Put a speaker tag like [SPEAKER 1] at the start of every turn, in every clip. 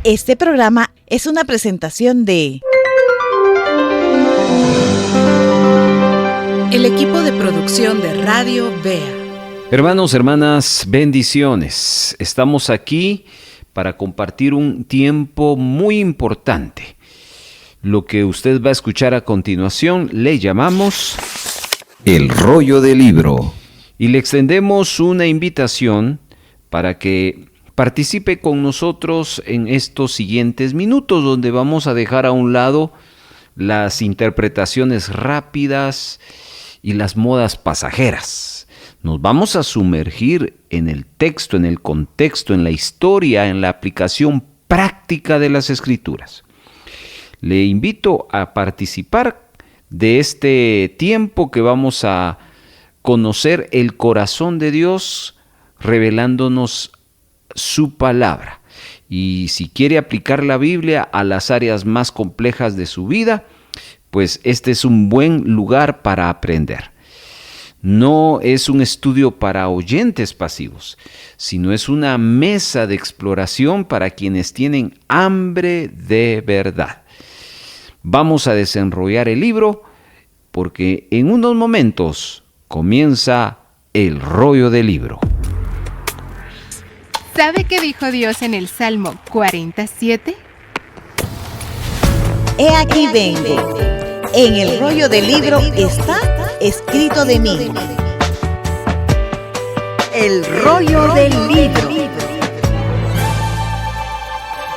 [SPEAKER 1] Este programa es una presentación de
[SPEAKER 2] el equipo de producción de Radio Bea.
[SPEAKER 3] Hermanos, hermanas, bendiciones. Estamos aquí para compartir un tiempo muy importante. Lo que usted va a escuchar a continuación le llamamos
[SPEAKER 4] El rollo del libro.
[SPEAKER 3] Y le extendemos una invitación para que participe con nosotros en estos siguientes minutos, donde vamos a dejar a un lado las interpretaciones rápidas y las modas pasajeras. Nos vamos a sumergir en el texto, en el contexto, en la historia, en la aplicación práctica de las Escrituras. Le invito a participar de este tiempo que vamos a conocer el corazón de Dios revelándonos su palabra. Y si quiere aplicar la Biblia a las áreas más complejas de su vida, pues este es un buen lugar para aprender. No es un estudio para oyentes pasivos, sino es una mesa de exploración para quienes tienen hambre de verdad. Vamos a desenrollar el libro porque en unos momentos comienza el rollo del libro.
[SPEAKER 5] ¿Sabe qué dijo Dios en el Salmo 47?
[SPEAKER 1] He aquí vengo. En el rollo del libro está escrito de mí. El rollo del libro.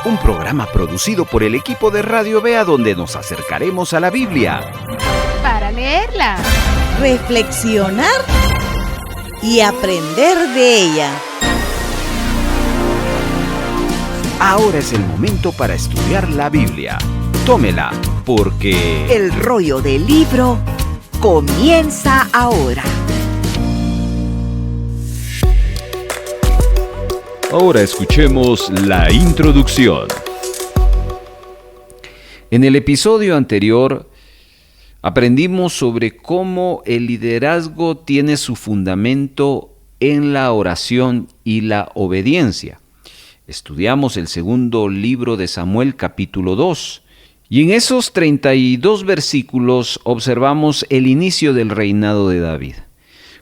[SPEAKER 4] Un programa producido por el equipo de Radio Bea, donde nos acercaremos a la Biblia
[SPEAKER 5] Para leerla,
[SPEAKER 1] reflexionar y aprender de ella.
[SPEAKER 4] Ahora es el momento para estudiar la Biblia. Tómela, porque
[SPEAKER 1] El rollo del libro comienza ahora.
[SPEAKER 3] Ahora escuchemos la introducción. En el episodio anterior aprendimos sobre cómo el liderazgo tiene su fundamento en la oración y la obediencia. Estudiamos el segundo libro de Samuel, capítulo 2. Y en esos 32 versículos observamos el inicio del reinado de David.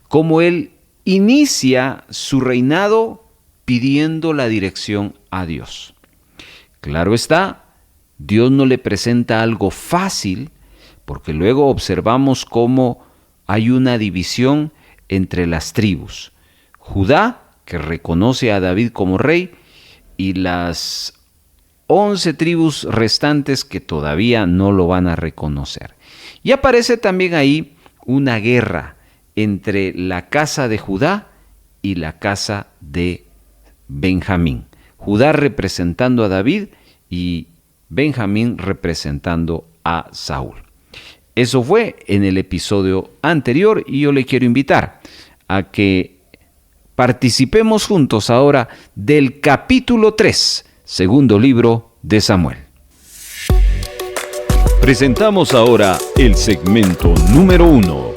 [SPEAKER 3] Cómo él inicia su reinado pidiendo la dirección a Dios. Claro está, Dios no le presenta algo fácil, porque luego observamos cómo hay una división entre las tribus. Judá, que reconoce a David como rey, y las 11 tribus restantes que todavía no lo van a reconocer. Y aparece también ahí una guerra entre la casa de Judá y la casa de Benjamín. Judá representando a David y Benjamín representando a Saúl. Eso fue en el episodio anterior y yo le quiero invitar a que participemos juntos ahora del capítulo 3, segundo libro de Samuel.
[SPEAKER 6] Presentamos ahora el segmento número 1.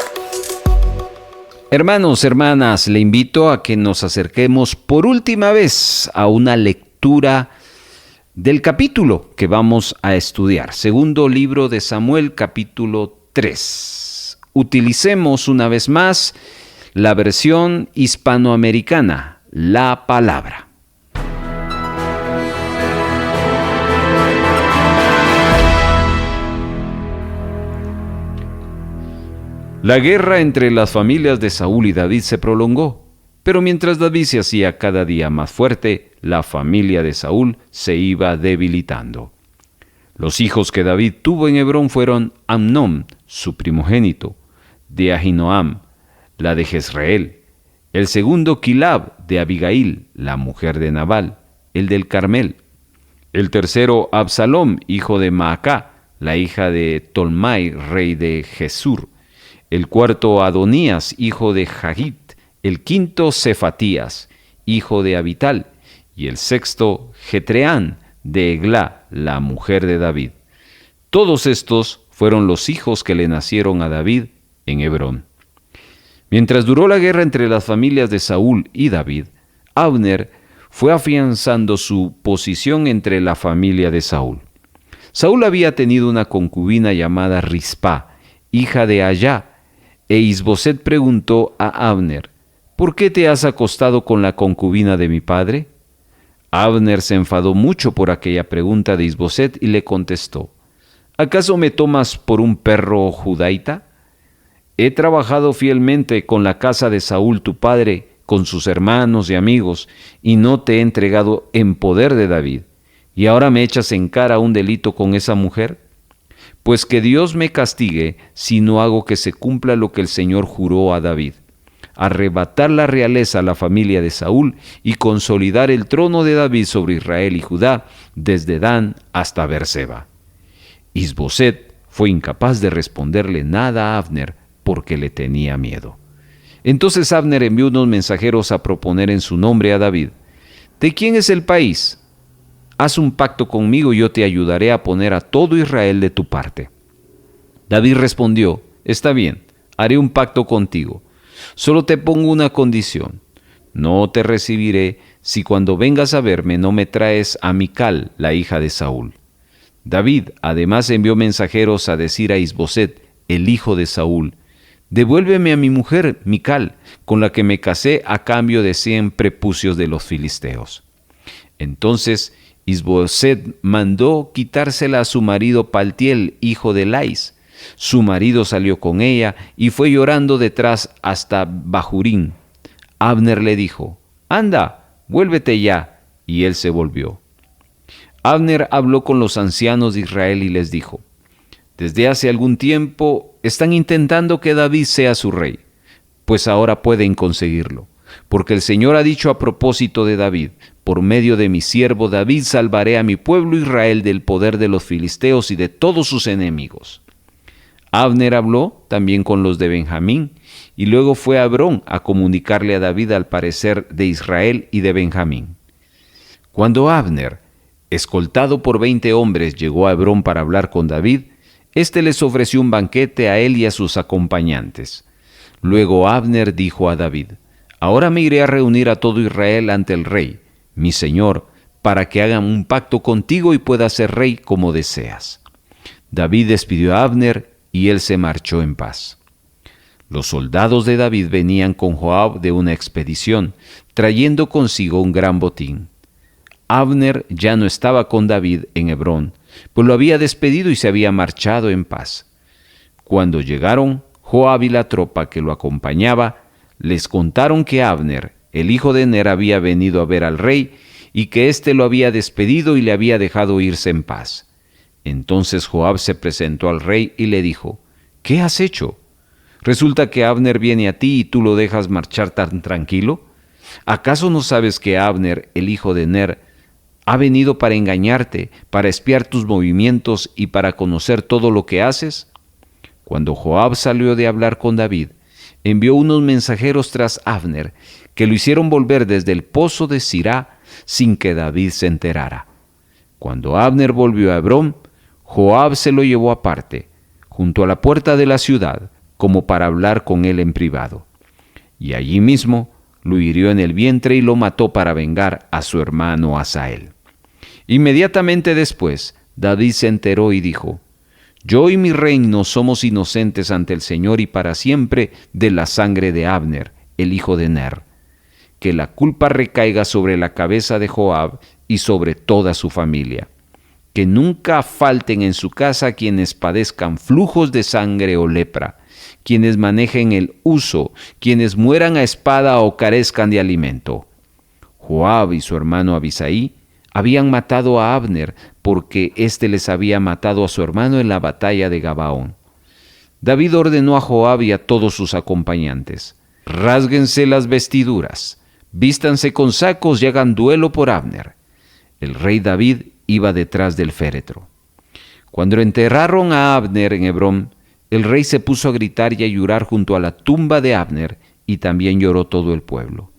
[SPEAKER 3] Hermanos, hermanas, le invito a que nos acerquemos por última vez a una lectura del capítulo que vamos a estudiar. Segundo libro de Samuel, capítulo 3. Utilicemos una vez más la versión hispanoamericana, La Palabra. La guerra entre las familias de Saúl y David se prolongó, pero mientras David se hacía cada día más fuerte, la familia de Saúl se iba debilitando. Los hijos que David tuvo en Hebrón fueron Amnón, su primogénito, de Ahinoam, la de Jezreel, el segundo Quilab, de Abigail, la mujer de Nabal, el del Carmel, el tercero Absalom, hijo de Maacá, la hija de Tolmai, rey de Gesur, el cuarto Adonías, hijo de Hagit, el quinto Cefatías, hijo de Abital, y el sexto Jetreán, de Eglá, la mujer de David. Todos estos fueron los hijos que le nacieron a David en Hebrón. Mientras duró la guerra entre las familias de Saúl y David, Abner fue afianzando su posición entre la familia de Saúl. Saúl había tenido una concubina llamada Rispa, hija de Ayá, e Isboset preguntó a Abner: ¿por qué te has acostado con la concubina de mi padre? Abner se enfadó mucho por aquella pregunta de Isboset y le contestó: ¿acaso me tomas por un perro judaita? He trabajado fielmente con la casa de Saúl tu padre, con sus hermanos y amigos, y no te he entregado en poder de David, y ahora me echas en cara un delito con esa mujer. Pues que Dios me castigue si no hago que se cumpla lo que el Señor juró a David: arrebatar la realeza a la familia de Saúl y consolidar el trono de David sobre Israel y Judá, desde Dan hasta Beerseba. Isboset fue incapaz de responderle nada a Abner porque le tenía miedo. Entonces Abner envió unos mensajeros a proponer en su nombre a David: ¿de quién es el país? Haz un pacto conmigo y yo te ayudaré a poner a todo Israel de tu parte. David respondió: está bien, haré un pacto contigo. Solo te pongo una condición: no te recibiré si cuando vengas a verme no me traes a Mical, la hija de Saúl. David además envió mensajeros a decir a Isboset, el hijo de Saúl: devuélveme a mi mujer Mical, con la que me casé a cambio de 100 prepucios de los filisteos. Entonces Isboset mandó quitársela a su marido Paltiel, hijo de Lais. Su marido salió con ella y fue llorando detrás hasta Bahurín. Abner le dijo: anda, vuélvete ya. Y él se volvió. Abner habló con los ancianos de Israel y les dijo: desde hace algún tiempo están intentando que David sea su rey, pues ahora pueden conseguirlo, porque el Señor ha dicho a propósito de David: por medio de mi siervo David salvaré a mi pueblo Israel del poder de los filisteos y de todos sus enemigos. Abner habló también con los de Benjamín, y luego fue a Hebrón a comunicarle a David al parecer de Israel y de Benjamín. Cuando Abner, escoltado por 20 hombres, llegó a Hebrón para hablar con David, éste les ofreció un banquete a él y a sus acompañantes. Luego Abner dijo a David: ahora me iré a reunir a todo Israel ante el rey, mi señor, para que hagan un pacto contigo y pueda ser rey como deseas. David despidió a Abner y él se marchó en paz. Los soldados de David venían con Joab de una expedición, trayendo consigo un gran botín. Abner ya no estaba con David en Hebrón, pues lo había despedido y se había marchado en paz. Cuando llegaron, Joab y la tropa que lo acompañaba les contaron que Abner, el hijo de Ner, había venido a ver al rey y que éste lo había despedido y le había dejado irse en paz. Entonces Joab se presentó al rey y le dijo: ¿qué has hecho? ¿Resulta que Abner viene a ti y tú lo dejas marchar tan tranquilo? ¿Acaso no sabes que Abner, el hijo de Ner, ha venido para engañarte, para espiar tus movimientos y para conocer todo lo que haces? Cuando Joab salió de hablar con David, envió unos mensajeros tras Abner, que lo hicieron volver desde el pozo de Sirá sin que David se enterara. Cuando Abner volvió a Hebrón, Joab se lo llevó aparte, junto a la puerta de la ciudad, como para hablar con él en privado. Y allí mismo lo hirió en el vientre y lo mató para vengar a su hermano Asael. Inmediatamente después, David se enteró y dijo: yo y mi reino somos inocentes ante el Señor y para siempre de la sangre de Abner, el hijo de Ner. Que la culpa recaiga sobre la cabeza de Joab y sobre toda su familia. Que nunca falten en su casa quienes padezcan flujos de sangre o lepra, quienes manejen el uso, quienes mueran a espada o carezcan de alimento. Joab y su hermano Abisai habían matado a Abner porque éste les había matado a su hermano en la batalla de Gabaón. David ordenó a Joab y a todos sus acompañantes: rásguense las vestiduras, vístanse con sacos y hagan duelo por Abner. El rey David iba detrás del féretro. Cuando enterraron a Abner en Hebrón, el rey se puso a gritar y a llorar junto a la tumba de Abner, y también lloró todo el pueblo.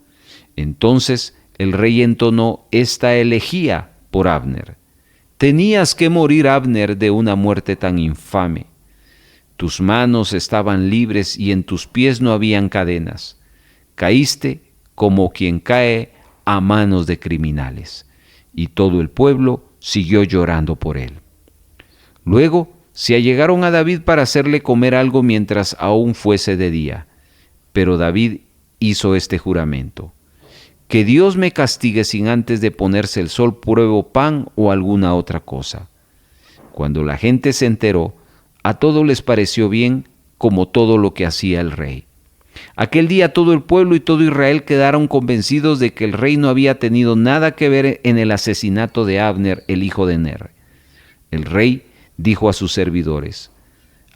[SPEAKER 3] Entonces el rey entonó esta elegía por Abner: tenías que morir, Abner, de una muerte tan infame. Tus manos estaban libres y en tus pies no habían cadenas. Caíste como quien cae a manos de criminales, y todo el pueblo siguió llorando por él. Luego se allegaron a David para hacerle comer algo mientras aún fuese de día. Pero David hizo este juramento: que Dios me castigue sin antes de ponerse el sol pruebo pan o alguna otra cosa. Cuando la gente se enteró, a todos les pareció bien como todo lo que hacía el rey. Aquel día todo el pueblo y todo Israel quedaron convencidos de que el rey no había tenido nada que ver en el asesinato de Abner, el hijo de Ner. El rey dijo a sus servidores: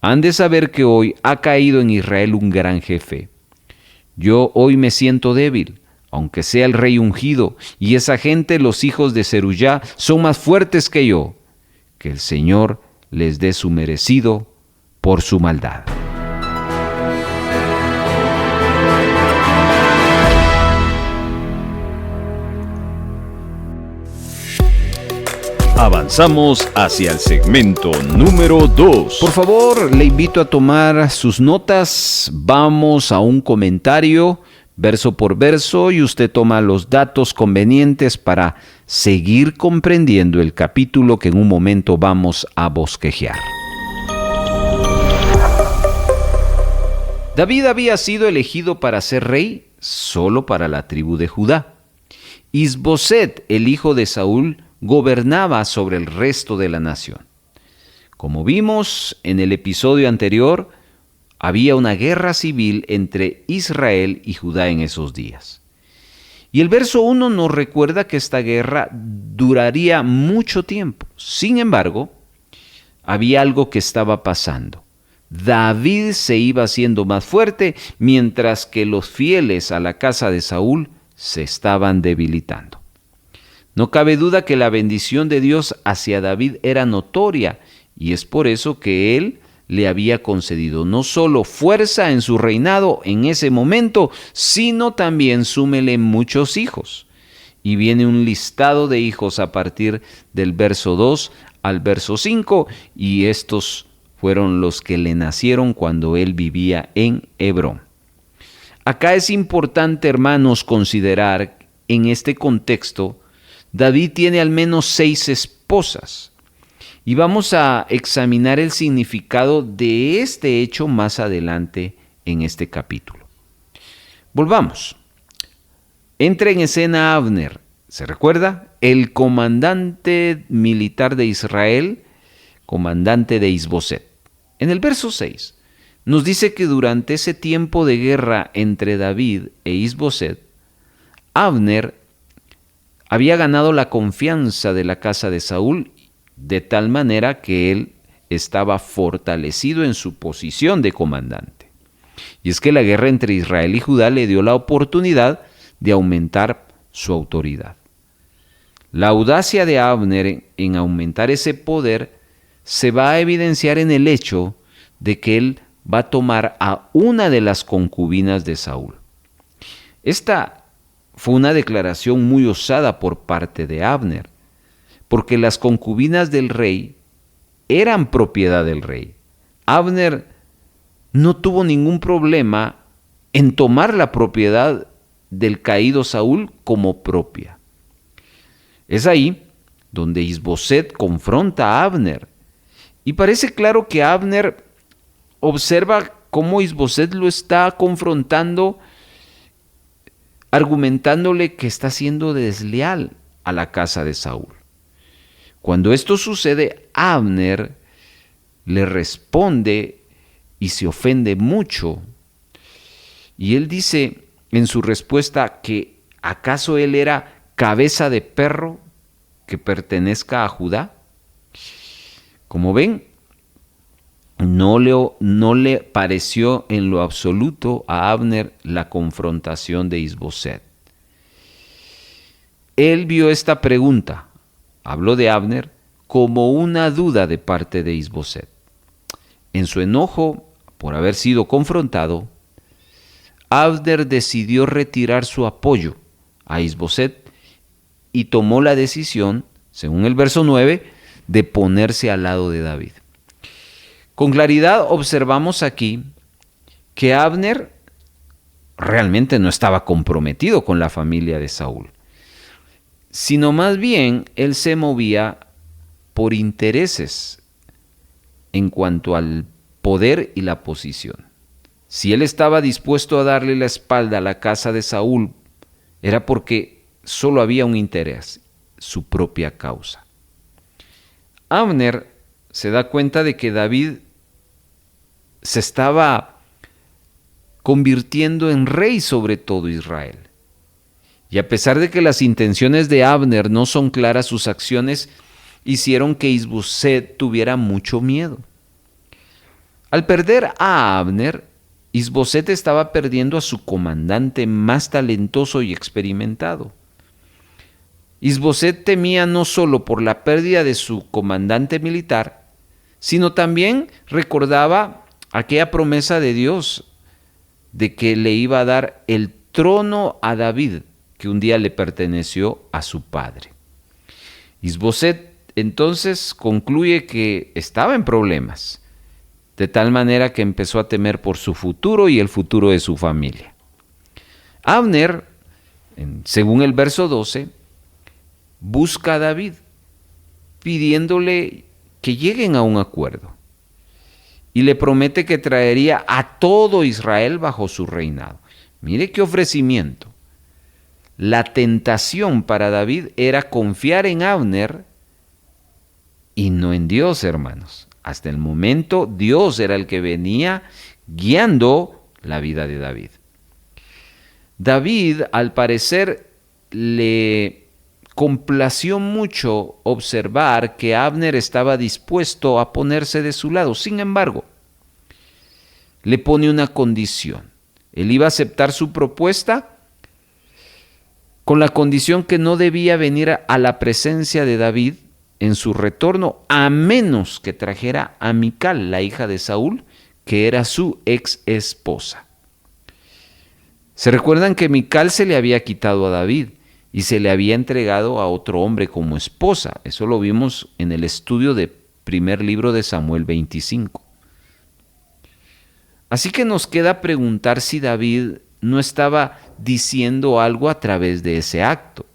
[SPEAKER 3] han de saber que hoy ha caído en Israel un gran jefe. Yo hoy me siento débil, aunque sea el rey ungido, y esa gente, los hijos de Zeruyá, son más fuertes que yo. Que el Señor les dé su merecido por su maldad.
[SPEAKER 6] Avanzamos hacia el segmento número 2.
[SPEAKER 3] Por favor, le invito a tomar sus notas. Vamos a un comentario, verso por verso, y usted toma los datos convenientes para seguir comprendiendo el capítulo que en un momento vamos a bosquejar. David había sido elegido para ser rey solo para la tribu de Judá. Isboset, el hijo de Saúl, gobernaba sobre el resto de la nación. Como vimos en el episodio anterior, había una guerra civil entre Israel y Judá en esos días. Y el verso 1 nos recuerda que esta guerra duraría mucho tiempo. Sin embargo, había algo que estaba pasando. David se iba haciendo más fuerte, mientras que los fieles a la casa de Saúl se estaban debilitando. No cabe duda que la bendición de Dios hacia David era notoria, y es por eso que él le había concedido no solo fuerza en su reinado en ese momento, sino también súmele muchos hijos. Y viene un listado de hijos a partir del verso 2 al verso 5, y estos fueron los que le nacieron cuando él vivía en Hebrón. Acá es importante, hermanos, considerar en este contexto, David tiene al menos 6 esposas. Y vamos a examinar el significado de este hecho más adelante en este capítulo. Volvamos. Entra en escena Abner, ¿se recuerda? El comandante militar de Israel, comandante de Isboset. En el verso 6 nos dice que durante ese tiempo de guerra entre David e Isboset, Abner había ganado la confianza de la casa de Saúl, de tal manera que él estaba fortalecido en su posición de comandante. Y es que la guerra entre Israel y Judá le dio la oportunidad de aumentar su autoridad. La audacia de Abner en aumentar ese poder se va a evidenciar en el hecho de que él va a tomar a una de las concubinas de Saúl. Esta fue una declaración muy osada por parte de Abner, porque las concubinas del rey eran propiedad del rey. Abner no tuvo ningún problema en tomar la propiedad del caído Saúl como propia. Es ahí donde Isboset confronta a Abner, y parece claro que Abner observa cómo Isboset lo está confrontando, argumentándole que está siendo desleal a la casa de Saúl. Cuando esto sucede, Abner le responde y se ofende mucho. Y él dice en su respuesta que ¿acaso él era cabeza de perro que pertenezca a Judá? Como ven, no le pareció en lo absoluto a Abner la confrontación de Isboset. Él vio esta pregunta, habló de Abner, como una duda de parte de Isboset. En su enojo por haber sido confrontado, Abner decidió retirar su apoyo a Isboset y tomó la decisión, según el verso 9, de ponerse al lado de David. Con claridad observamos aquí que Abner realmente no estaba comprometido con la familia de Saúl, sino más bien él se movía por intereses en cuanto al poder y la posición. Si él estaba dispuesto a darle la espalda a la casa de Saúl, era porque solo había un interés, su propia causa. Abner se da cuenta de que David se estaba convirtiendo en rey sobre todo Israel. Y a pesar de que las intenciones de Abner no son claras, sus acciones hicieron que Isboset tuviera mucho miedo. Al perder a Abner, Isboset estaba perdiendo a su comandante más talentoso y experimentado. Isboset temía no solo por la pérdida de su comandante militar, sino también recordaba aquella promesa de Dios de que le iba a dar el trono a David, que un día le perteneció a su padre. Isboset entonces concluye que estaba en problemas, de tal manera que empezó a temer por su futuro y el futuro de su familia. Abner, según el verso 12, busca a David, pidiéndole que lleguen a un acuerdo, y le promete que traería a todo Israel bajo su reinado. Mire qué ofrecimiento. La tentación para David era confiar en Abner y no en Dios, hermanos. Hasta el momento Dios era el que venía guiando la vida de David. David, al parecer, le complació mucho observar que Abner estaba dispuesto a ponerse de su lado. Sin embargo, le pone una condición. Él iba a aceptar su propuesta con la condición que no debía venir a la presencia de David en su retorno, a menos que trajera a Mical, la hija de Saúl, que era su ex esposa. Se recuerdan que Mical se le había quitado a David y se le había entregado a otro hombre como esposa. Eso lo vimos en el estudio del primer libro de Samuel 25. Así que nos queda preguntar si David no estaba diciendo algo a través de ese acto.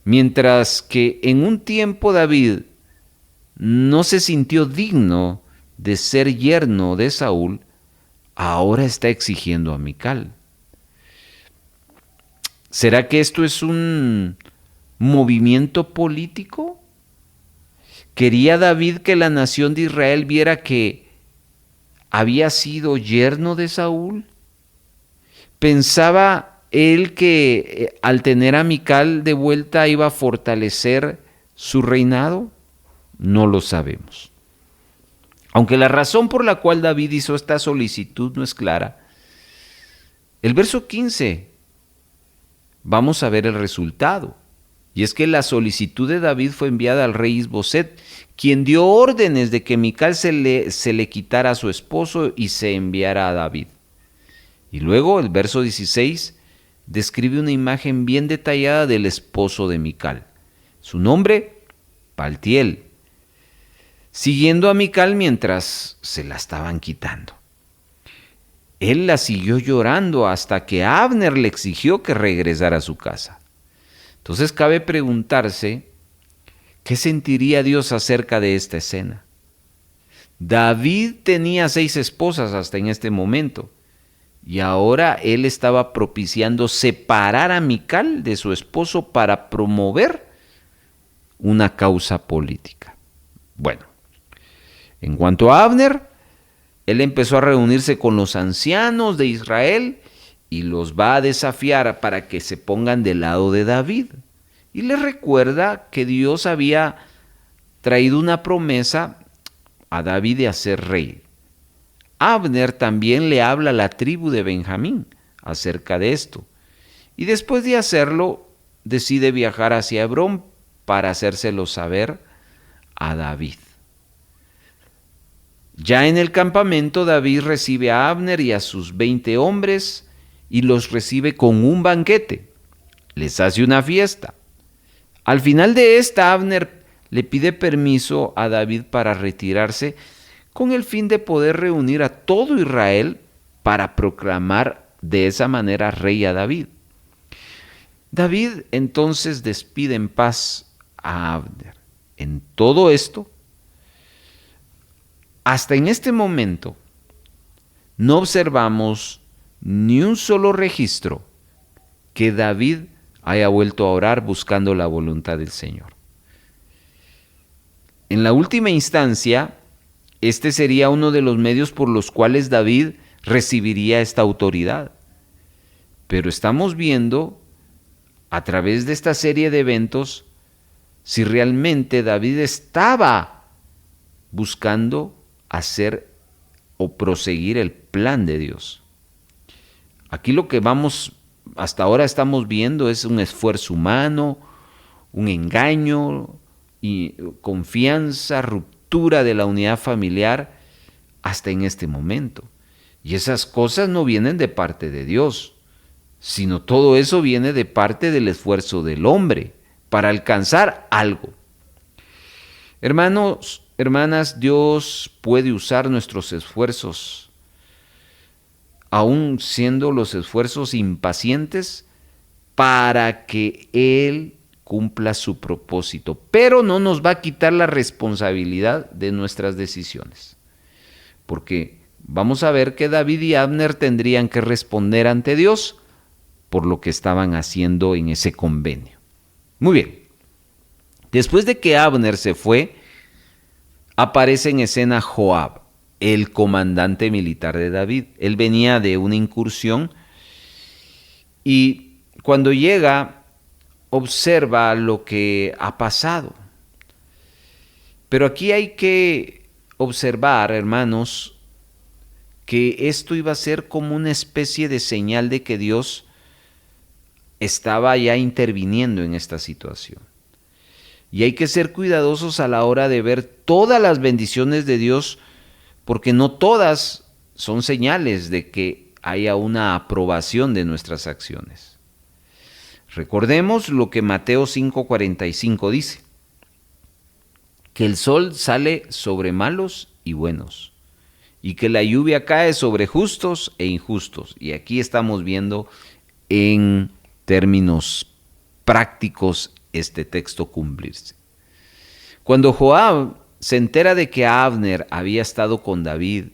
[SPEAKER 3] Mientras que en un tiempo David no se sintió digno de ser yerno de Saúl, ahora está exigiendo a Mical. ¿Será que esto es un movimiento político? ¿Quería David que la nación de Israel viera que había sido yerno de Saúl? ¿Pensaba él que al tener a Mical de vuelta iba a fortalecer su reinado? No lo sabemos. Aunque la razón por la cual David hizo esta solicitud no es clara, el verso 15, vamos a ver el resultado. Y es que la solicitud de David fue enviada al rey Isboset, quien dio órdenes de que Mical se le quitara a su esposo y se enviara a David. Y luego el verso 16 describe una imagen bien detallada del esposo de Mical. Su nombre, Paltiel, siguiendo a Mical mientras se la estaban quitando. Él la siguió llorando hasta que Abner le exigió que regresara a su casa. Entonces cabe preguntarse, ¿qué sentiría Dios acerca de esta escena? David tenía 6 esposas hasta en este momento, y ahora él estaba propiciando separar a Mical de su esposo para promover una causa política. Bueno, en cuanto a Abner, él empezó a reunirse con los ancianos de Israel y los va a desafiar para que se pongan del lado de David. Y les recuerda que Dios había traído una promesa a David de hacer rey. Abner también le habla a la tribu de Benjamín acerca de esto. Y después de hacerlo, decide viajar hacia Hebrón para hacérselo saber a David. Ya en el campamento, David recibe a Abner y a sus 20 hombres y los recibe con un banquete. Les hace una fiesta. Al final de esta, Abner le pide permiso a David para retirarse con el fin de poder reunir a todo Israel para proclamar de esa manera rey a David. David entonces despide en paz a Abner. En todo esto, hasta en este momento, no observamos ni un solo registro que David haya vuelto a orar buscando la voluntad del Señor. En la última instancia, este sería uno de los medios por los cuales David recibiría esta autoridad. Pero estamos viendo a través de esta serie de eventos si realmente David estaba buscando hacer o proseguir el plan de Dios. Aquí lo que hasta ahora estamos viendo es un esfuerzo humano, un engaño, y confianza, ruptura de la unidad familiar hasta en este momento. Y esas cosas no vienen de parte de Dios, sino todo eso viene de parte del esfuerzo del hombre para alcanzar algo. Hermanos, hermanas, Dios puede usar nuestros esfuerzos, aun siendo los esfuerzos impacientes, para que Él cumpla su propósito, pero no nos va a quitar la responsabilidad de nuestras decisiones. Porque vamos a ver que David y Abner tendrían que responder ante Dios por lo que estaban haciendo en ese convenio. Muy bien. Después de que Abner se fue, aparece en escena Joab, el comandante militar de David. Él venía de una incursión y cuando llega observa lo que ha pasado. Pero aquí hay que observar, hermanos, que esto iba a ser como una especie de señal de que Dios estaba ya interviniendo en esta situación. Y hay que ser cuidadosos a la hora de ver todas las bendiciones de Dios, porque no todas son señales de que haya una aprobación de nuestras acciones. Recordemos lo que Mateo 5:45 dice, que el sol sale sobre malos y buenos, y que la lluvia cae sobre justos e injustos. Y aquí estamos viendo en términos prácticos este texto cumplirse. Cuando Joab se entera de que Abner había estado con David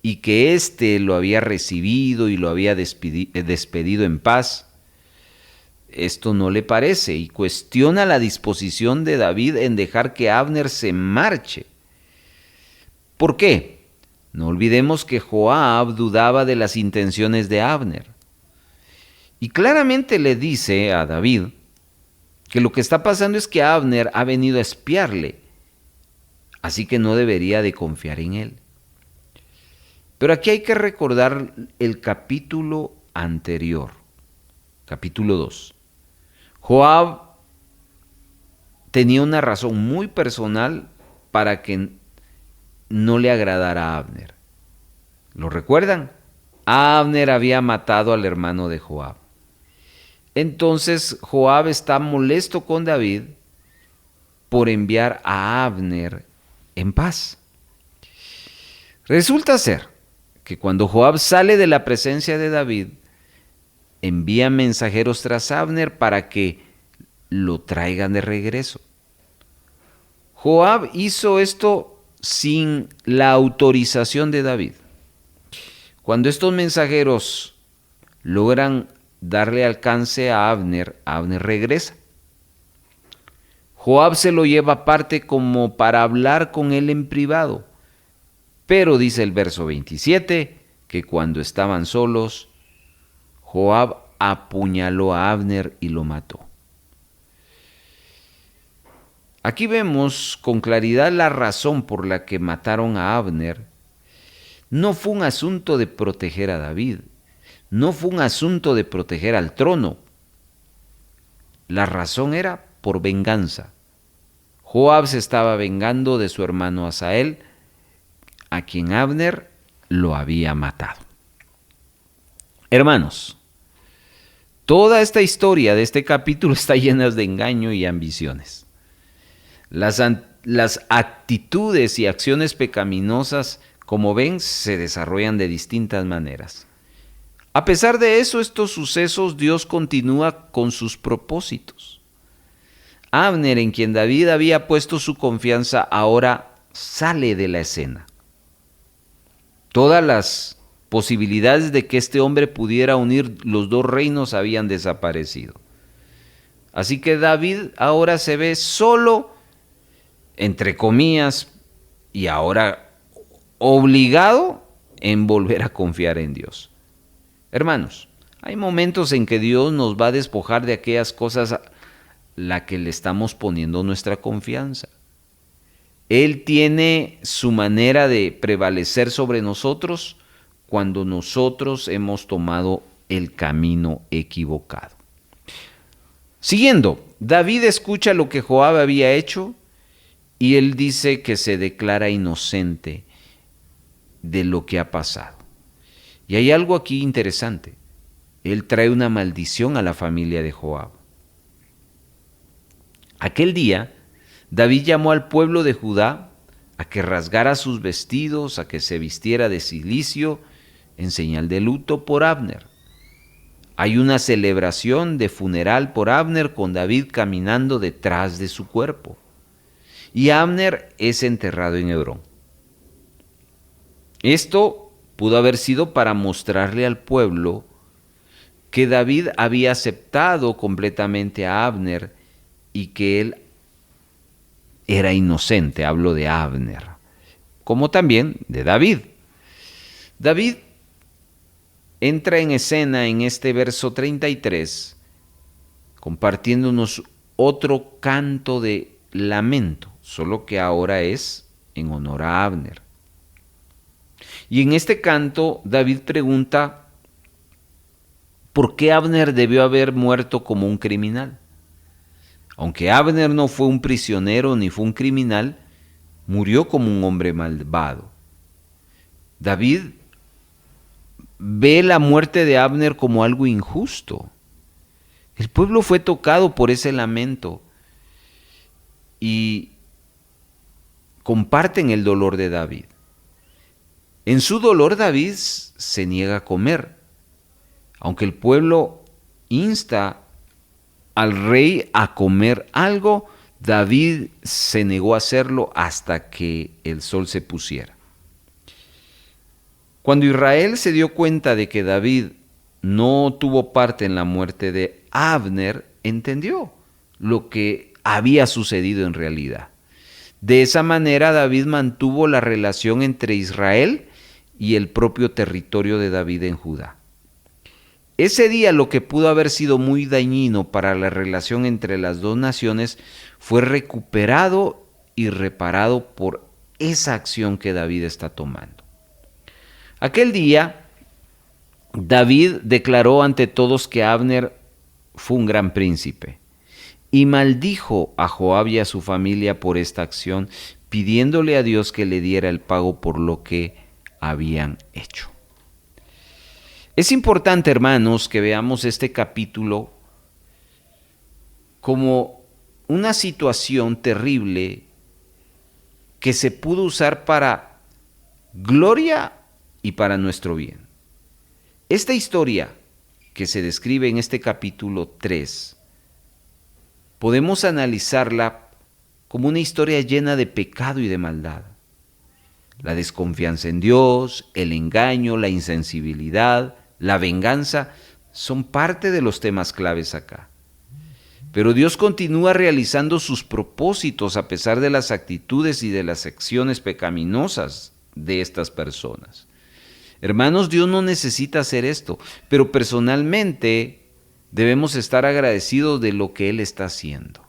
[SPEAKER 3] y que éste lo había recibido y lo había despedido en paz, esto no le parece y cuestiona la disposición de David en dejar que Abner se marche. ¿Por qué? No olvidemos que Joab dudaba de las intenciones de Abner. Y claramente le dice a David que lo que está pasando es que Abner ha venido a espiarle, así que no debería de confiar en él. Pero aquí hay que recordar el capítulo anterior, capítulo 2. Joab tenía una razón muy personal para que no le agradara a Abner. ¿Lo recuerdan? Abner había matado al hermano de Joab. Entonces Joab está molesto con David por enviar a Abner en paz. Resulta ser que cuando Joab sale de la presencia de David, envía mensajeros tras Abner para que lo traigan de regreso. Joab hizo esto sin la autorización de David. Cuando estos mensajeros logran darle alcance a Abner, Abner regresa. Joab se lo lleva aparte como para hablar con él en privado. Pero dice el verso 27 que cuando estaban solos, Joab apuñaló a Abner y lo mató. Aquí vemos con claridad la razón por la que mataron a Abner. No fue un asunto de proteger a David, no fue un asunto de proteger al trono. La razón era por venganza. Joab se estaba vengando de su hermano Asael, a quien Abner lo había matado. Hermanos, toda esta historia de este capítulo está llena de engaño y ambiciones. Las actitudes y acciones pecaminosas, como ven, se desarrollan de distintas maneras. A pesar de eso, estos sucesos, Dios continúa con sus propósitos. Abner, en quien David había puesto su confianza, ahora sale de la escena. Todas las posibilidades de que este hombre pudiera unir los dos reinos habían desaparecido. Así que David ahora se ve solo, entre comillas, y ahora obligado en volver a confiar en Dios. Hermanos, hay momentos en que Dios nos va a despojar de aquellas cosas a las que le estamos poniendo nuestra confianza. Él tiene su manera de prevalecer sobre nosotros cuando nosotros hemos tomado el camino equivocado. Siguiendo, David escucha lo que Joab había hecho y él dice que se declara inocente de lo que ha pasado. Y hay algo aquí interesante. Él trae una maldición a la familia de Joab. Aquel día, David llamó al pueblo de Judá a que rasgara sus vestidos, a que se vistiera de cilicio en señal de luto por Abner. Hay una celebración de funeral por Abner con David caminando detrás de su cuerpo. Y Abner es enterrado en Hebrón. Esto pudo haber sido para mostrarle al pueblo que David había aceptado completamente a Abner y que él era inocente. Hablo de Abner, como también de David. David entra en escena en este verso 33, compartiéndonos otro canto de lamento, solo que ahora es en honor a Abner. Y en este canto, David pregunta, ¿por qué Abner debió haber muerto como un criminal? Aunque Abner no fue un prisionero ni fue un criminal, murió como un hombre malvado. David ve la muerte de Abner como algo injusto. El pueblo fue tocado por ese lamento y comparten el dolor de David. En su dolor David se niega a comer, aunque el pueblo insta al rey a comer algo, David se negó a hacerlo hasta que el sol se pusiera. Cuando Israel se dio cuenta de que David no tuvo parte en la muerte de Abner, entendió lo que había sucedido en realidad. De esa manera David mantuvo la relación entre Israel y el propio territorio de David en Judá. Ese día, lo que pudo haber sido muy dañino para la relación entre las dos naciones fue recuperado y reparado por esa acción que David está tomando. Aquel día, David declaró ante todos que Abner fue un gran príncipe y maldijo a Joab y a su familia por esta acción, pidiéndole a Dios que le diera el pago por lo que habían hecho. Es importante, hermanos, que veamos este capítulo como una situación terrible que se pudo usar para gloria y para nuestro bien. Esta historia que se describe en este capítulo 3, podemos analizarla como una historia llena de pecado y de maldad. La desconfianza en Dios, el engaño, la insensibilidad, la venganza son parte de los temas claves acá. Pero Dios continúa realizando sus propósitos a pesar de las actitudes y de las acciones pecaminosas de estas personas. Hermanos, Dios no necesita hacer esto, pero personalmente debemos estar agradecidos de lo que Él está haciendo.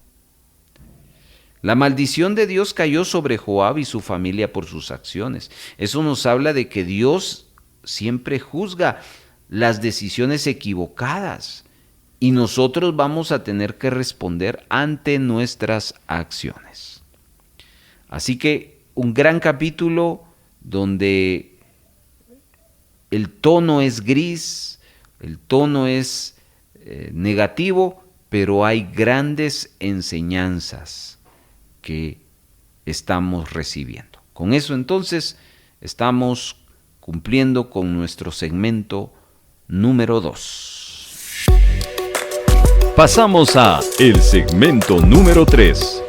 [SPEAKER 3] La maldición de Dios cayó sobre Joab y su familia por sus acciones. Eso nos habla de que Dios siempre juzga las decisiones equivocadas y nosotros vamos a tener que responder ante nuestras acciones. Así que un gran capítulo donde el tono es gris, el tono es negativo, pero hay grandes enseñanzas que estamos recibiendo. Con eso entonces estamos cumpliendo con nuestro segmento número 2.
[SPEAKER 6] Pasamos a el segmento número 3.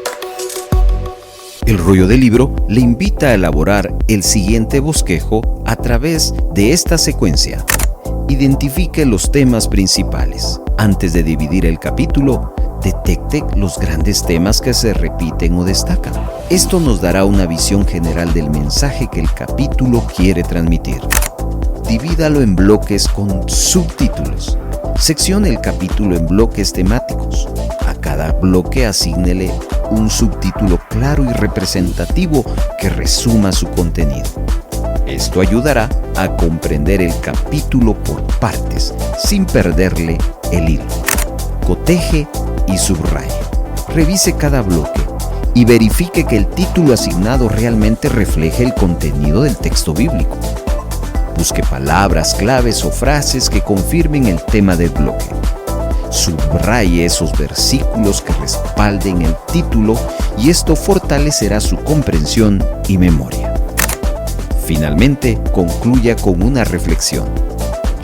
[SPEAKER 4] El rollo del libro le invita a elaborar el siguiente bosquejo a través de esta secuencia. Identifique los temas principales. Antes de dividir el capítulo, detecte los grandes temas que se repiten o destacan. Esto nos dará una visión general del mensaje que el capítulo quiere transmitir. Divídalo en bloques con subtítulos. Seccione el capítulo en bloques temáticos. A cada bloque asígnele un subtítulo claro y representativo que resuma su contenido. Esto ayudará a comprender el capítulo por partes, sin perderle el hilo. Coteje y subraye. Revise cada bloque y verifique que el título asignado realmente refleje el contenido del texto bíblico. Busque palabras claves o frases que confirmen el tema del bloque. Subraye esos versículos que respalden el título y esto fortalecerá su comprensión y memoria. Finalmente, concluya con una reflexión.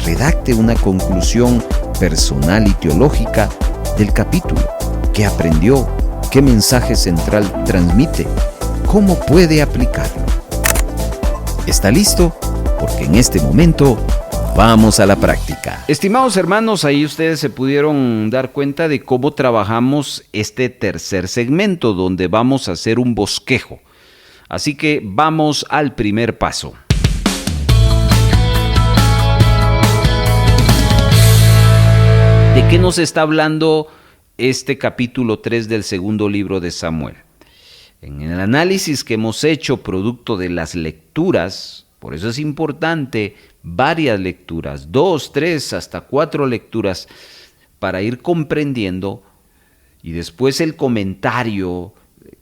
[SPEAKER 4] Redacte una conclusión personal y teológica del capítulo. ¿Qué aprendió? ¿Qué mensaje central transmite? ¿Cómo puede aplicarlo? ¿Está listo? Porque en este momento vamos a la práctica.
[SPEAKER 3] Estimados hermanos, ahí ustedes se pudieron dar cuenta de cómo trabajamos este tercer segmento, donde vamos a hacer un bosquejo. Así que vamos al primer paso. ¿De qué nos está hablando este capítulo 3 del segundo libro de Samuel? En el análisis que hemos hecho producto de las lecturas, por eso es importante varias lecturas, 2, 3, hasta 4 lecturas, para ir comprendiendo, y después el comentario,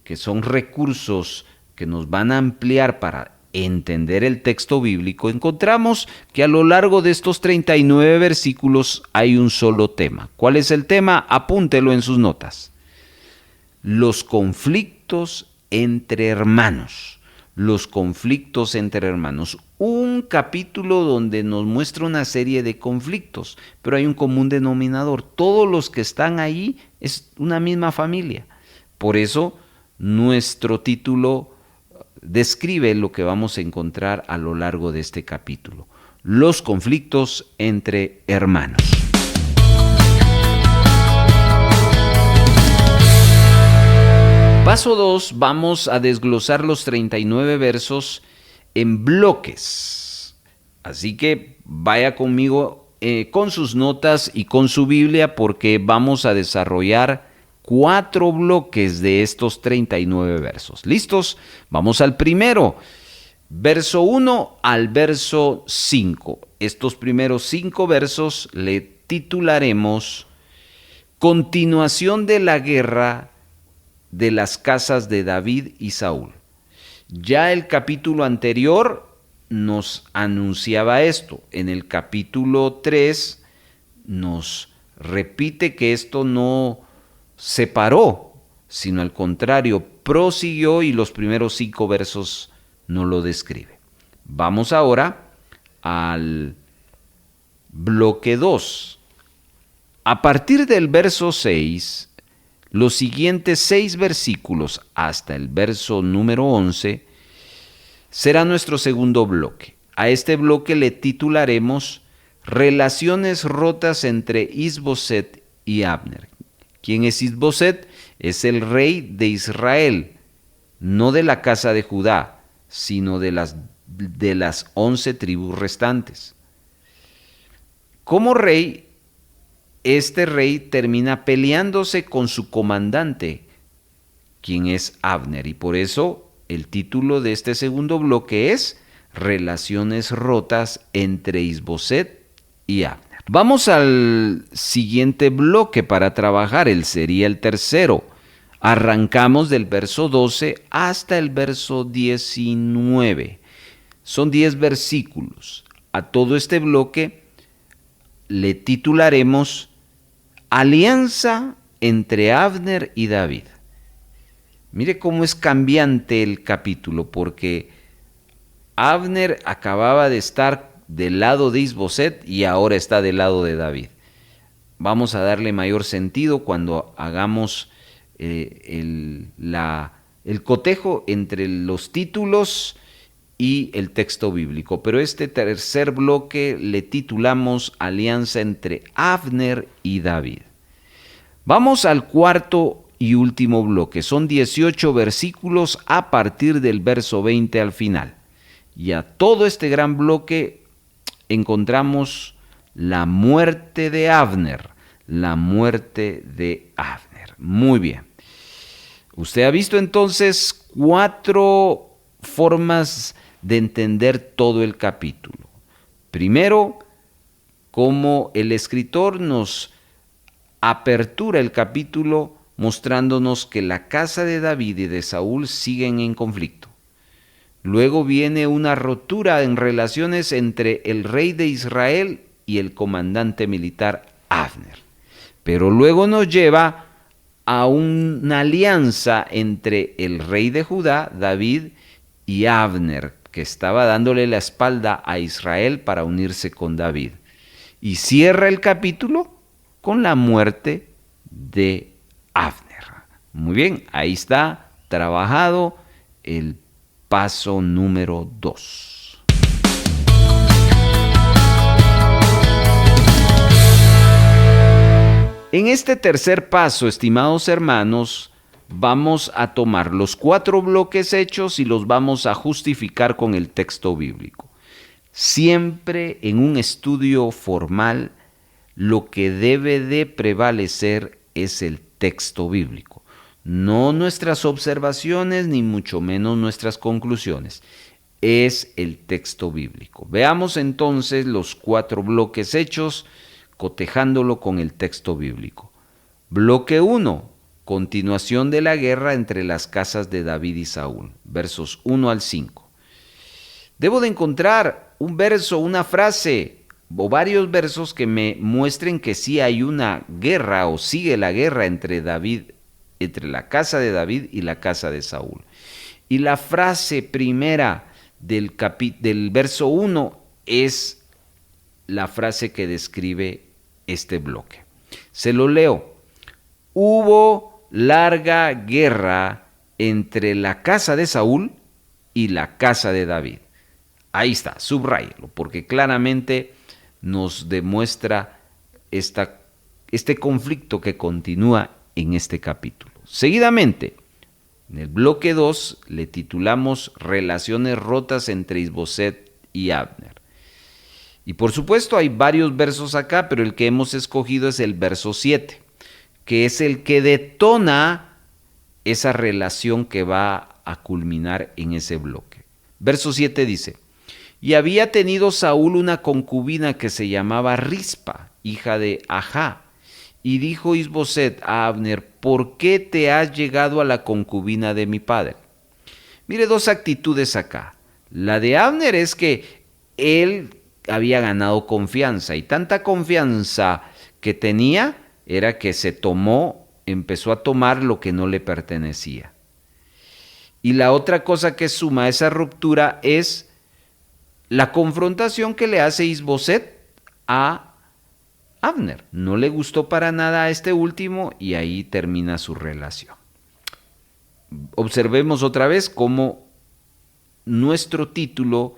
[SPEAKER 3] que son recursos que nos van a ampliar para entender el texto bíblico. Encontramos que a lo largo de estos 39 versículos hay un solo tema. ¿Cuál es el tema? Apúntelo en sus notas. Los conflictos entre hermanos. Los conflictos entre hermanos. Un capítulo donde nos muestra una serie de conflictos, pero hay un común denominador. Todos los que están ahí es una misma familia. Por eso nuestro título describe lo que vamos a encontrar a lo largo de este capítulo. Los conflictos entre hermanos. Paso 2, vamos a desglosar los 39 versos en bloques. Así que vaya conmigo con sus notas y con su Biblia, porque vamos a desarrollar 4 bloques de estos 39 versos. ¿Listos? Vamos al primero. Verso 1 al verso 5. Estos primeros 5 versos le titularemos Continuación de la guerra de las casas de David y Saúl. Ya el capítulo anterior nos anunciaba esto. En el capítulo 3 nos repite que esto no se paró, sino al contrario, prosiguió, y los primeros 5 versos no lo describe. Vamos ahora al bloque 2. A partir del verso 6, los siguientes 6 versículos hasta el verso número 11 será nuestro segundo bloque. A este bloque le titularemos Relaciones rotas entre Is-Boset y Abner. ¿Quién es Is-Boset? Es el rey de Israel, no de la casa de Judá, sino de las 11 tribus restantes. Como rey, este rey termina peleándose con su comandante, quien es Abner, y por eso el título de este segundo bloque es Relaciones rotas entre Is-Boset y Abner. Vamos al siguiente bloque para trabajar, sería el tercero. Arrancamos del verso 12 hasta el verso 19. Son 10 versículos. A todo este bloque le titularemos Alianza entre Abner y David. Mire cómo es cambiante el capítulo, porque Abner acababa de estar del lado de Isboset y ahora está del lado de David. Vamos a darle mayor sentido cuando hagamos el cotejo entre los títulos y el texto bíblico. Pero este tercer bloque le titulamos Alianza entre Abner y David. Vamos al cuarto y último bloque. Son 18 versículos a partir del verso 20 al final. Y a todo este gran bloque encontramos la muerte de Abner. La muerte de Abner. Muy bien. Usted ha visto entonces 4 formas de entender todo el capítulo. Primero, cómo el escritor nos apertura el capítulo mostrándonos que la casa de David y de Saúl siguen en conflicto. Luego viene una rotura en relaciones entre el rey de Israel y el comandante militar Abner. Pero luego nos lleva a una alianza entre el rey de Judá, David, y Abner, que estaba dándole la espalda a Israel para unirse con David. Y cierra el capítulo con la muerte de Abner. Muy bien, ahí está trabajado el paso número 2. En este tercer paso, estimados hermanos, vamos a tomar los 4 bloques hechos y los vamos a justificar con el texto bíblico. Siempre en un estudio formal, lo que debe de prevalecer es el texto bíblico. No nuestras observaciones, ni mucho menos nuestras conclusiones. Es el texto bíblico. Veamos entonces los 4 bloques hechos, cotejándolo con el texto bíblico. Bloque 1, continuación de la guerra entre las casas de David y Saúl, versos 1 al 5. Debo de encontrar un verso, una frase o varios versos que me muestren que sí hay una guerra o sigue la guerra entre la casa de David y la casa de Saúl. Y la frase primera del verso 1 es la frase que describe este bloque. Se lo leo. Hubo larga guerra entre la casa de Saúl y la casa de David. Ahí está, subráyelo, porque claramente nos demuestra este conflicto que continúa en este capítulo. Seguidamente, en el bloque 2 le titulamos Relaciones rotas entre Isboset y Abner. Y por supuesto hay varios versos acá, pero el que hemos escogido es el verso 7, que es el que detona esa relación que va a culminar en ese bloque. Verso 7 dice: Y había tenido Saúl una concubina que se llamaba Rispa, hija de Ajá. Y dijo Isboset a Abner: ¿Por qué te has llegado a la concubina de mi padre? Mire, 2 actitudes acá. La de Abner es que él había ganado confianza, y tanta confianza que tenía era que empezó a tomar lo que no le pertenecía. Y la otra cosa que suma a esa ruptura es la confrontación que le hace Isboset a Abner. No le gustó para nada a este último y ahí termina su relación. Observemos otra vez cómo nuestro título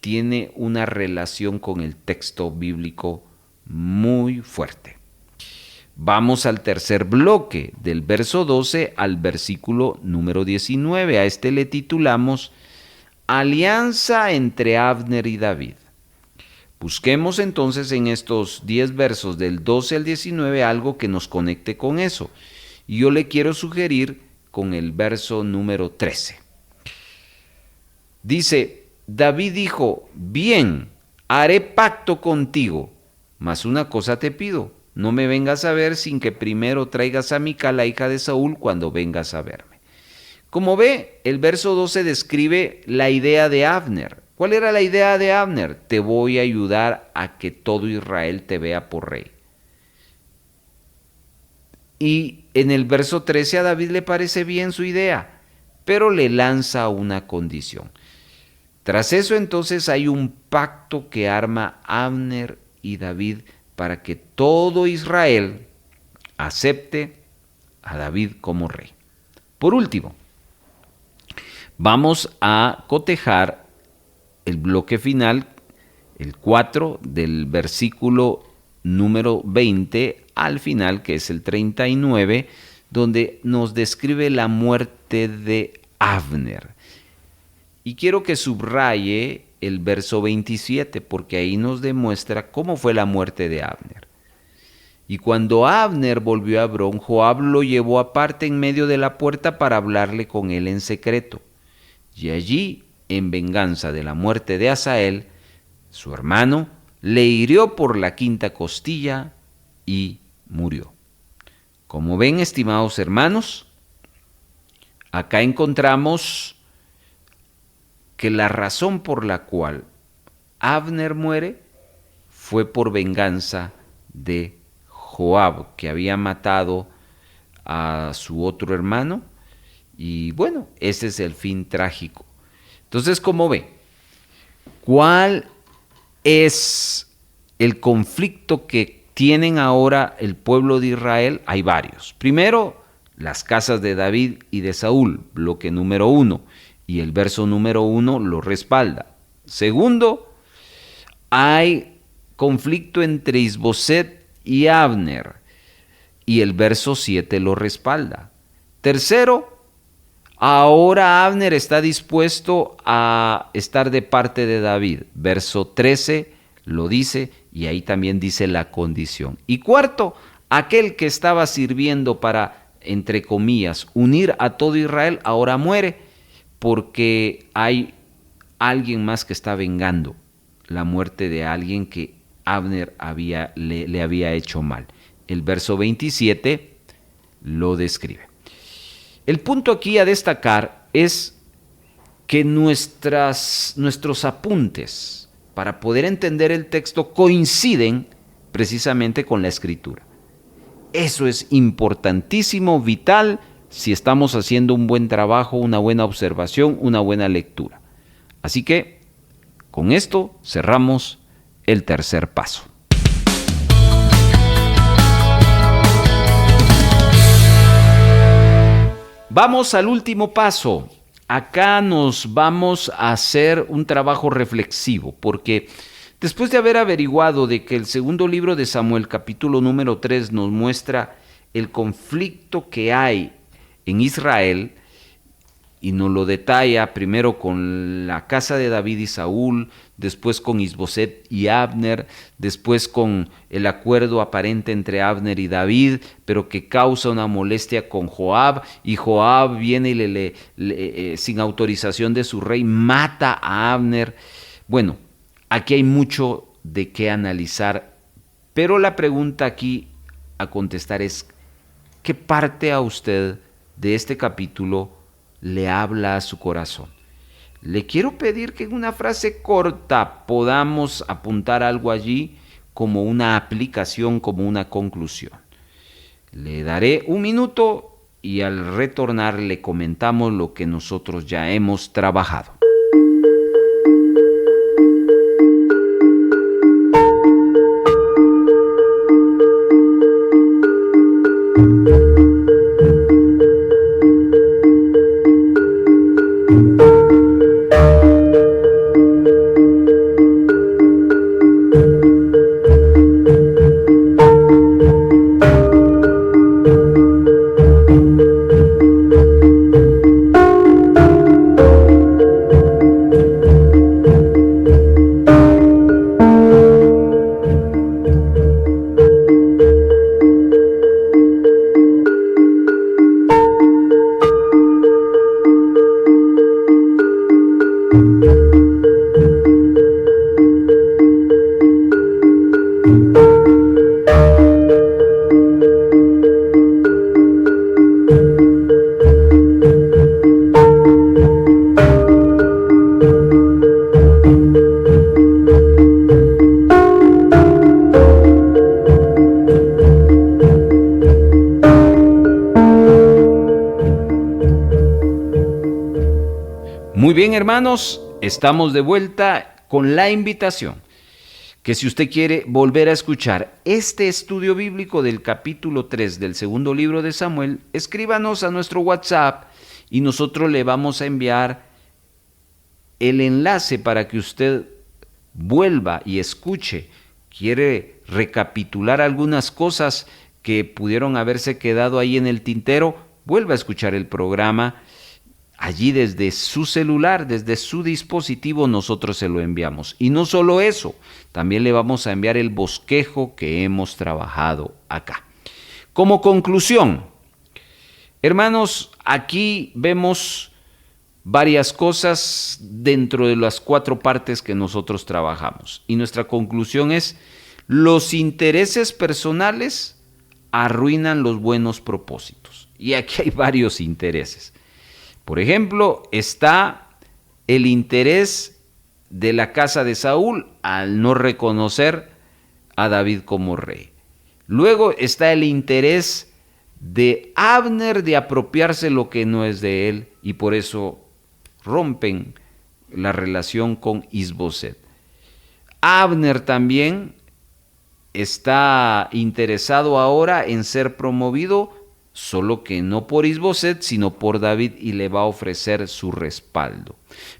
[SPEAKER 3] tiene una relación con el texto bíblico muy fuerte. Vamos al tercer bloque, del verso 12 al versículo número 19. A este le titulamos Alianza entre Abner y David. Busquemos entonces en estos 10 versos del 12 al 19 algo que nos conecte con eso. Y yo le quiero sugerir con el verso número 13. Dice: David dijo: Bien, haré pacto contigo, mas una cosa te pido, no me vengas a ver sin que primero traigas a Mical, la hija de Saúl, cuando vengas a verme. Como ve, el verso 12 describe la idea de Abner. ¿Cuál era la idea de Abner? Te voy a ayudar a que todo Israel te vea por rey. Y en el verso 13 a David le parece bien su idea, pero le lanza una condición. Tras eso entonces hay un pacto que arma Abner y David para que todo Israel acepte a David como rey. Por último, vamos a cotejar el bloque final, el 4 del versículo número 20 al final, que es el 39, donde nos describe la muerte de Abner. Y quiero que subraye el verso 27, porque ahí nos demuestra cómo fue la muerte de Abner. Y cuando Abner volvió a Hebrón, Joab lo llevó aparte en medio de la puerta para hablarle con él en secreto. Y allí, en venganza de la muerte de Asael, su hermano, le hirió por la quinta costilla y murió. Como ven, estimados hermanos, acá encontramos que la razón por la cual Abner muere fue por venganza de Joab, que había matado a su otro hermano, y bueno, ese es el fin trágico. Entonces, como ve, ¿cuál es el conflicto que tienen ahora el pueblo de Israel? Hay varios. Primero, las casas de David y de Saúl, bloque número 1, y el verso número 1 lo respalda. Segundo, hay conflicto entre Isboset y Abner, y el verso 7 lo respalda. Tercero, ahora Abner está dispuesto a estar de parte de David. Verso 13 lo dice, y ahí también dice la condición. Y cuarto, aquel que estaba sirviendo para, entre comillas, unir a todo Israel, ahora muere, porque hay alguien más que está vengando la muerte de alguien que Abner le había hecho mal. El verso 27 lo describe. El punto aquí a destacar es que nuestros apuntes para poder entender el texto coinciden precisamente con la escritura. Eso es importantísimo, vital, si estamos haciendo un buen trabajo, una buena observación, una buena lectura. Así que, con esto cerramos el tercer paso. Vamos al último paso. Acá nos vamos a hacer un trabajo reflexivo, porque después de haber averiguado de que el segundo libro de Samuel, capítulo número 3, nos muestra el conflicto que hay en Israel, y nos lo detalla primero con la casa de David y Saúl, después con Isboset y Abner, después con el acuerdo aparente entre Abner y David, pero que causa una molestia con Joab, y Joab viene y sin autorización de su rey mata a Abner. Bueno, aquí hay mucho de qué analizar, pero la pregunta aquí a contestar es: ¿qué parte a usted de este capítulo le habla a su corazón? Le quiero pedir que en una frase corta podamos apuntar algo allí como una aplicación, como una conclusión. Le daré un minuto y al retornar le comentamos lo que nosotros ya hemos trabajado. Muy bien, hermanos, estamos de vuelta con la invitación que si usted quiere volver a escuchar este estudio bíblico del capítulo 3 del segundo libro de Samuel, escríbanos a nuestro WhatsApp y nosotros le vamos a enviar el enlace para que usted vuelva y escuche. Quiere recapitular algunas cosas que pudieron haberse quedado ahí en el tintero, vuelva a escuchar el programa. Allí desde su celular, desde su dispositivo, nosotros se lo enviamos. Y no solo eso, también le vamos a enviar el bosquejo que hemos trabajado acá. Como conclusión, hermanos, aquí vemos varias cosas dentro de las 4 partes que nosotros trabajamos. Y nuestra conclusión es: los intereses personales arruinan los buenos propósitos. Y aquí hay varios intereses. Por ejemplo, está el interés de la casa de Saúl al no reconocer a David como rey. Luego está el interés de Abner de apropiarse lo que no es de él y por eso rompen la relación con Isboset. Abner también está interesado ahora en ser promovido, solo que no por Isboset, sino por David, y le va a ofrecer su respaldo.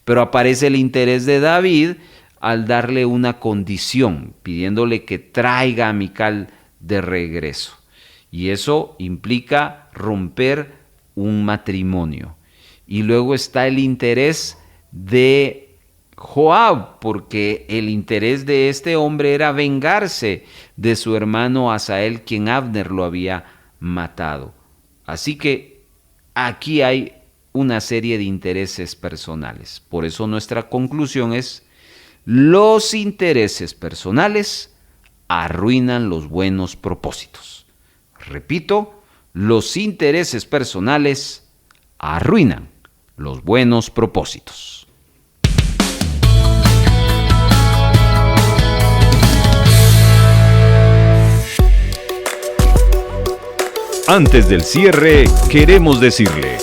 [SPEAKER 3] Pero aparece el interés de David al darle una condición, pidiéndole que traiga a Mical de regreso. Y eso implica romper un matrimonio. Y luego está el interés de Joab, porque el interés de este hombre era vengarse de su hermano Asael, quien Abner lo había matado. Así que aquí hay una serie de intereses personales. Por eso nuestra conclusión es: los intereses personales arruinan los buenos propósitos. Repito, los intereses personales arruinan los buenos propósitos.
[SPEAKER 6] Antes del cierre, queremos decirle: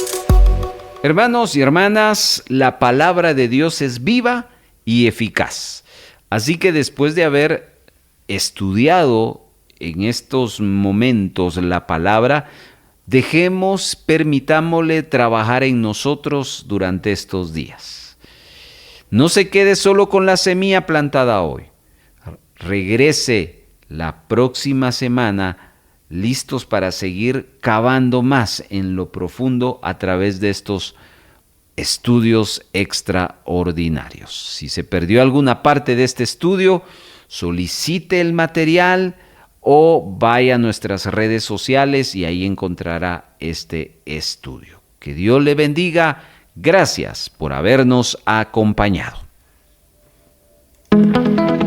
[SPEAKER 3] hermanos y hermanas, la palabra de Dios es viva y eficaz. Así que después de haber estudiado en estos momentos la palabra, permitámosle trabajar en nosotros durante estos días. No se quede solo con la semilla plantada hoy. Regrese la próxima semana listos para seguir cavando más en lo profundo a través de estos estudios extraordinarios. Si se perdió alguna parte de este estudio, solicite el material o vaya a nuestras redes sociales y ahí encontrará este estudio. Que Dios le bendiga. Gracias por habernos acompañado.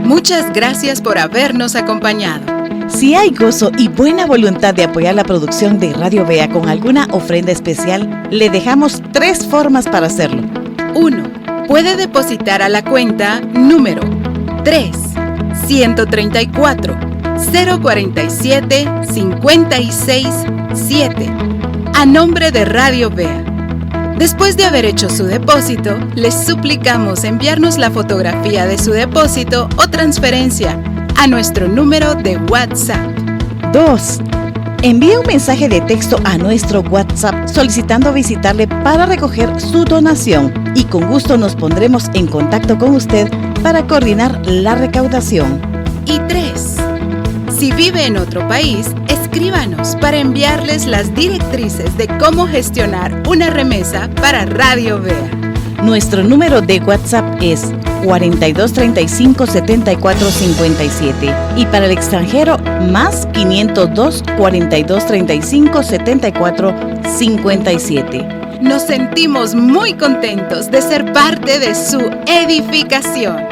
[SPEAKER 2] Muchas gracias por habernos acompañado.
[SPEAKER 1] Si hay gozo y buena voluntad de apoyar la producción de Radio Vea con alguna ofrenda especial, le dejamos 3 formas para hacerlo.
[SPEAKER 2] 1. Puede depositar a la cuenta número 3-134-047-56-7 a nombre de Radio Vea. Después de haber hecho su depósito, les suplicamos enviarnos la fotografía de su depósito o transferencia a nuestro número de WhatsApp.
[SPEAKER 1] 2. Envíe un mensaje de texto a nuestro WhatsApp solicitando visitarle para recoger su donación y con gusto nos pondremos en contacto con usted para coordinar la recaudación.
[SPEAKER 2] Y 3. Si vive en otro país, escríbanos para enviarles las directrices de cómo gestionar una remesa para Radio Vea.
[SPEAKER 1] Nuestro número de WhatsApp es 4235 7457 y para el extranjero más 502 4235 7457.
[SPEAKER 2] Nos sentimos muy contentos de ser parte de su edificación.